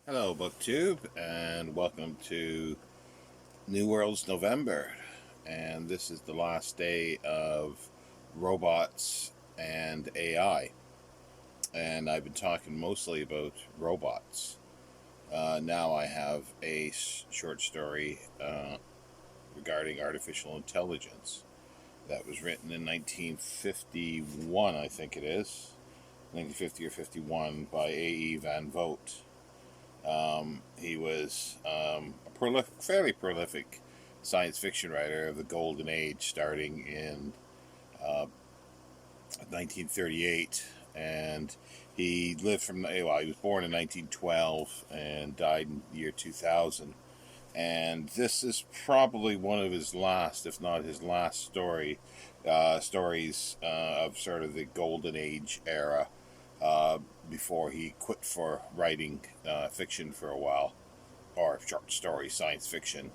Hello, BookTube, and welcome to New Worlds November. And this is the last day of robots and AI. And I've been talking mostly about robots. Now I have a short story regarding artificial intelligence that was written in 1951, I think it is. 1950 or 51 by A.E. Van Vogt. He was a fairly prolific science fiction writer of the Golden Age, starting in uh, 1938, and he lived from well, he was born in 1912 and died in the year 2000. And this is probably one of his last, if not his last stories of sort of the Golden Age era, uh, before he quit for writing fiction for a while, or short story science fiction,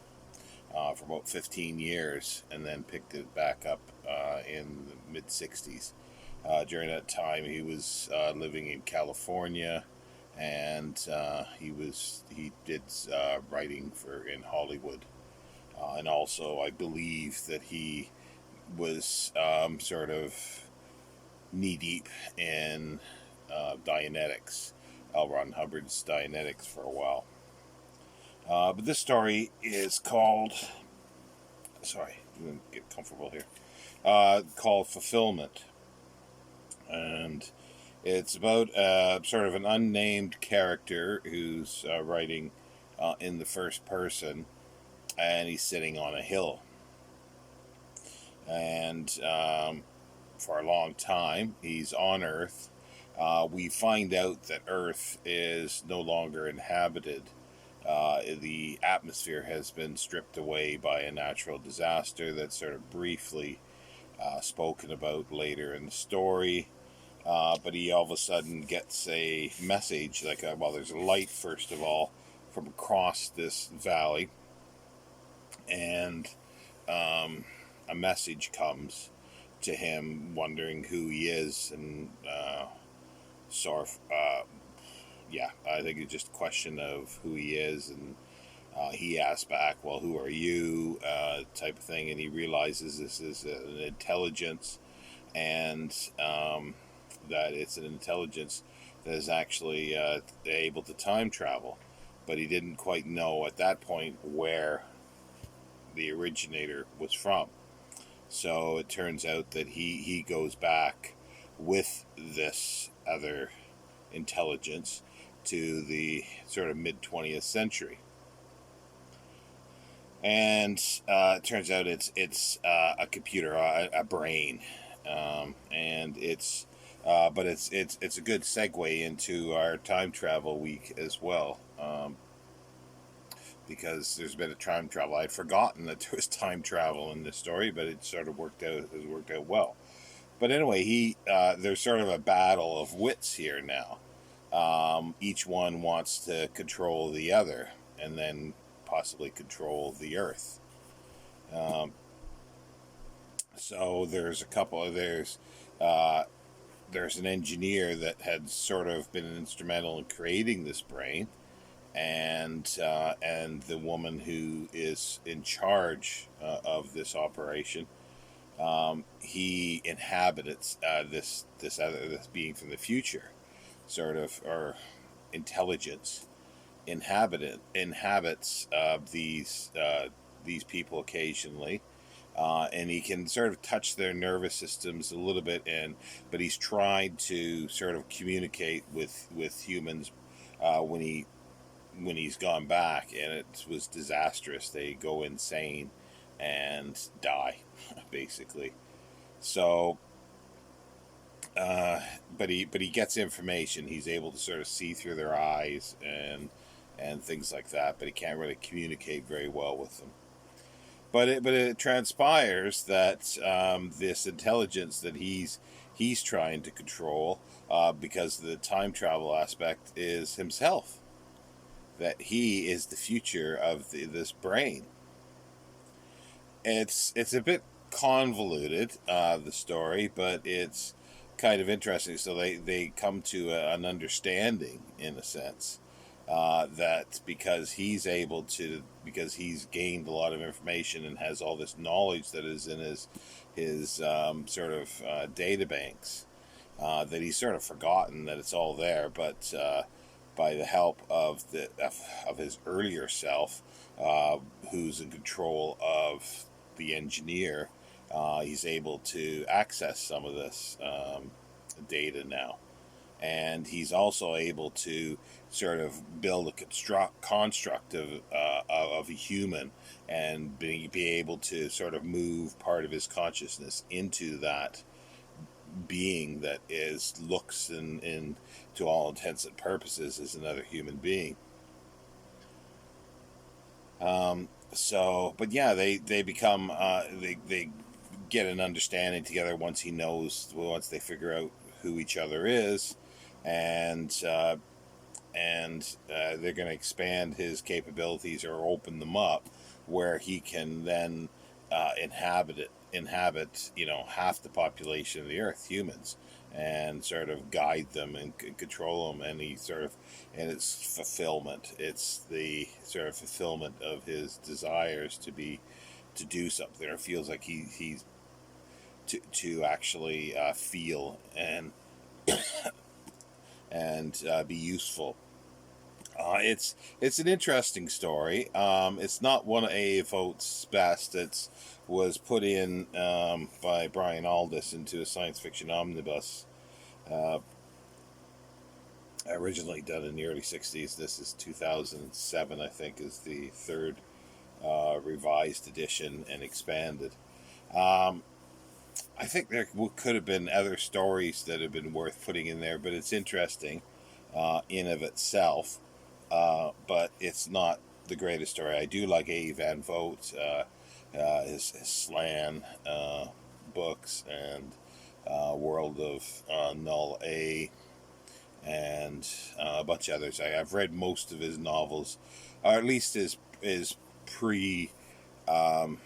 for about 15 years, and then picked it back up in the mid 60s. During that time, he was living in California, and he did writing for in Hollywood, and also I believe that he was sort of knee deep in Dianetics, L. Ron Hubbard's Dianetics for a while. But this story is called, sorry, I'm going to get comfortable here, called Fulfillment. And it's about sort of an unnamed character who's writing in the first person, and he's sitting on a hill. And for a long time, he's on Earth. We find out that Earth is no longer inhabited. The atmosphere has been stripped away by a natural disaster that's sort of briefly spoken about later in the story. But he all of a sudden gets a message, like, well, there's a light, first of all, from across this valley, and a message comes to him wondering who he is, and sort of, yeah, I think it's just a question of who he is, and he asks back, well, who are you, type of thing, and he realizes this is an intelligence, and that it's an intelligence that is actually able to time travel, but he didn't quite know at that point where the originator was from. So it turns out that he goes back with this other intelligence to the sort of mid 20th century. And it turns out it's a computer, a brain, and it's a good segue into our time travel week as well, because there's been a time travel. I'd forgotten that there was time travel in this story, but it sort of has worked out well. But anyway, there's sort of a battle of wits here now. Each one wants to control the other, and then possibly control the Earth. Um, so uh, there's an engineer that had sort of been instrumental in creating this brain, and the woman who is in charge of this operation. He inhabits this being from the future, sort of, or intelligence inhabits these people occasionally, and he can sort of touch their nervous systems a little bit. But he's tried to sort of communicate with humans when he's gone back, and it was disastrous. They go insane and die, basically. So, uh, but he gets information. He's able to sort of see through their eyes and things like that. But he can't really communicate very well with them. But it transpires that this intelligence that he's trying to control, because the time travel aspect is himself. That he is the future of this brain. It's a bit convoluted, the story, but it's kind of interesting. So they come to an understanding, in a sense, that because he's gained a lot of information and has all this knowledge that is in his sort of data banks, that he's sort of forgotten that it's all there. But by the help of his earlier self, who's in control of the engineer, he's able to access some of this data now, and he's also able to sort of build a construct of a human, and be able to sort of move part of his consciousness into that being that looks in to all intents and purposes as another human being. But yeah, they become they get an understanding together once they figure out who each other is, and they're going to expand his capabilities or open them up, where he can then inhabit half the population of the earth, humans, and sort of guide them and control them. And it's fulfillment. It's the sort of fulfillment of his desires to do something, or feels like he's to actually feel and be useful. It's an interesting story. It's not one of A. Vogt's best. It was put in by Brian Aldiss into a science fiction omnibus, uh, originally done in the early '60s. This is 2007, I think, is the third revised edition and expanded. Um, I think there could have been other stories that have been worth putting in there, but it's interesting in of itself. But it's not the greatest story. I do like A. Van Vogt, his Slan books, and World of Null A, and a bunch of others. I've read most of his novels, or at least his pre. Um,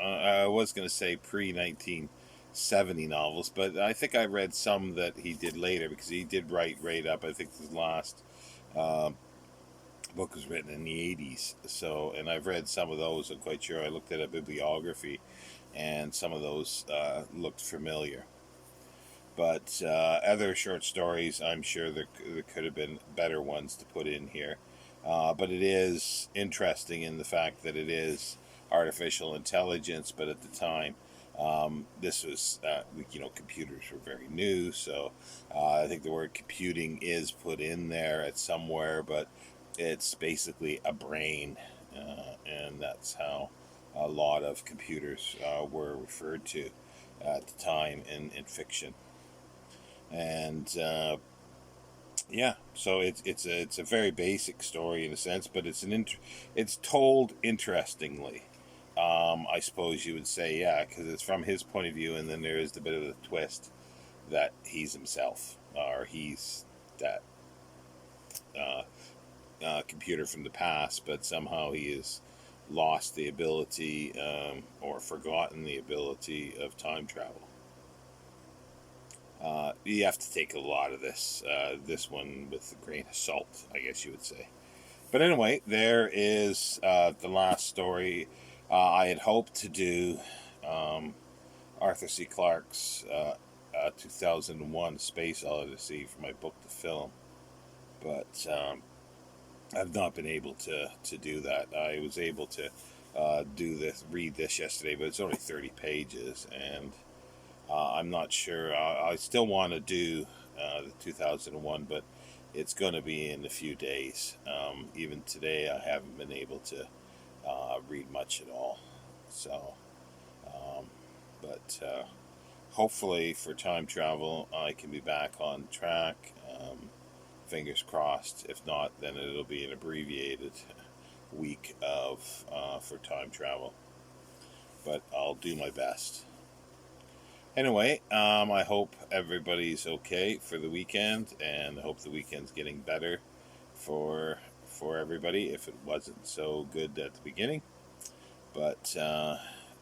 I was going to say pre 1970 novels, but I think I read some that he did later, because he did write right up. I think his last uh, book was written in the 80s. So, and I've read some of those. I'm quite sure I looked at a bibliography, and some of those looked familiar. But other short stories, I'm sure there could have been better ones to put in here. But it is interesting in the fact that it is artificial intelligence, but at the time, this was, computers were very new, so I think the word computing is put in there at somewhere, but it's basically a brain, and that's how a lot of computers were referred to at the time in fiction. And yeah, so it's a very basic story in a sense, but it's told interestingly. I suppose you would say, yeah, because it's from his point of view, and then there is the bit of the twist that he's himself, or he's that uh, computer from the past, but somehow he has lost the ability, or forgotten the ability of time travel. You have to take a lot of this one with a grain of salt, I guess you would say. But anyway, there is the last story. I had hoped to do um, Arthur C. Clarke's 2001 Space Odyssey for my book to film, but I've not been able to do that. I was able to read this yesterday, but it's only 30 pages, and I'm not sure. I still want to do the 2001, but it's going to be in a few days. Even today, I haven't been able to read much at all. So, um, but hopefully for time travel, I can be back on track. Fingers crossed. If not, then it'll be an abbreviated week of for time travel. But I'll do my best. Anyway, I hope everybody's okay for the weekend, and I hope the weekend's getting better for everybody, if it wasn't so good at the beginning. But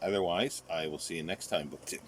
otherwise, I will see you next time, Book 2.